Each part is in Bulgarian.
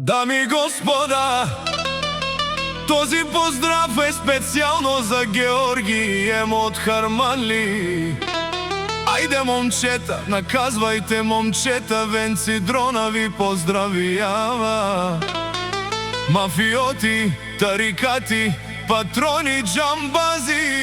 Дами и господа, този поздрав е специално за Георги Емо от Харманли. Айде момчета, наказвайте момчета, Венци Дрона ви поздравява. Мафиоти, тарикати, патрони, джамбази,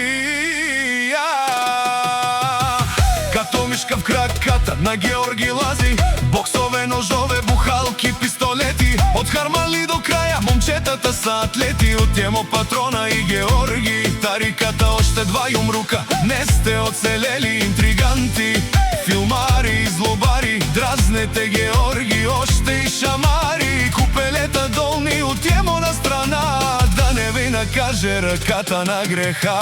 като мишка в краката на Георги лази. Боксове, ножове, бухалки, пистолети. От Харманли до края момчетата са атлети. От Емо, Патрона и Георги, тариката още два юмрука. Не сте оцелели интриганти, филмари, злобари. Дразнете Георги, още и шамари. Купелета долни от Емо на страна, да не ви накаже ръката на греха.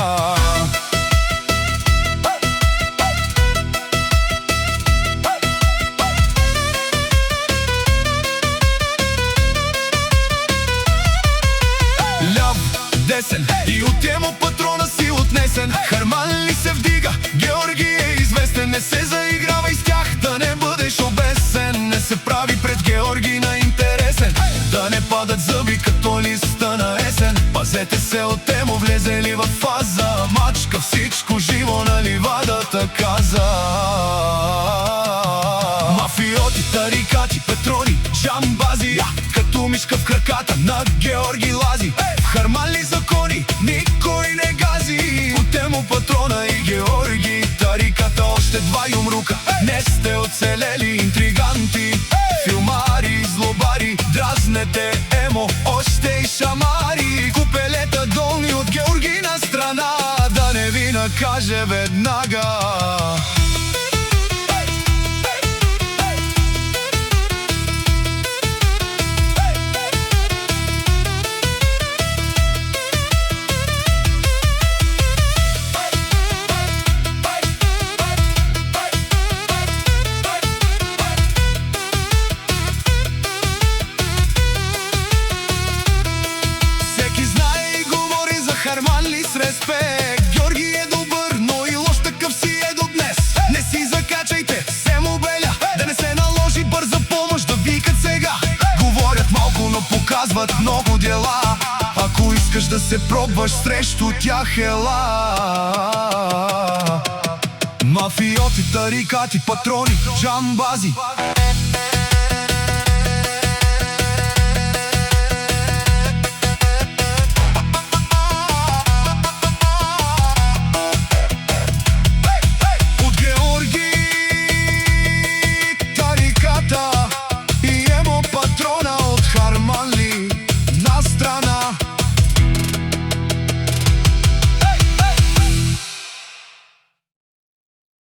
Десен и от Емо Патрона си отнесен. Харманли се вдига, Георги е известен. Не се заигравай с тях, да не бъдеш обесен. Не се прави пред Георги на интересен, да не падат зъби като листа на есен. Пазете се от Емо, влезе в фаза. Мачка всичко живо на ливадата каза. Мафиоти, тарикати, патрони, джамбази, като мишка в краката на Георги лази. В Харманли закони никой не гази. От Емо, Патрона и Георги, тариката още два юмрука. Не сте оцелели интриганти, филмари, злобари. Дразнете Емо, още и шамари. Купелета долни от Георги на страна, да не ви накаже веднага. Харманли с респект. Георги е добър, но и лош такъв си е до днес. Не си закачайте с Емо беля, да не се наложи бърза помощ да викат сега. Говорят малко, но показват много дела. Ако искаш да се пробваш срещу тях, ела. Мафиоти, тарикати, патрони, джамбази.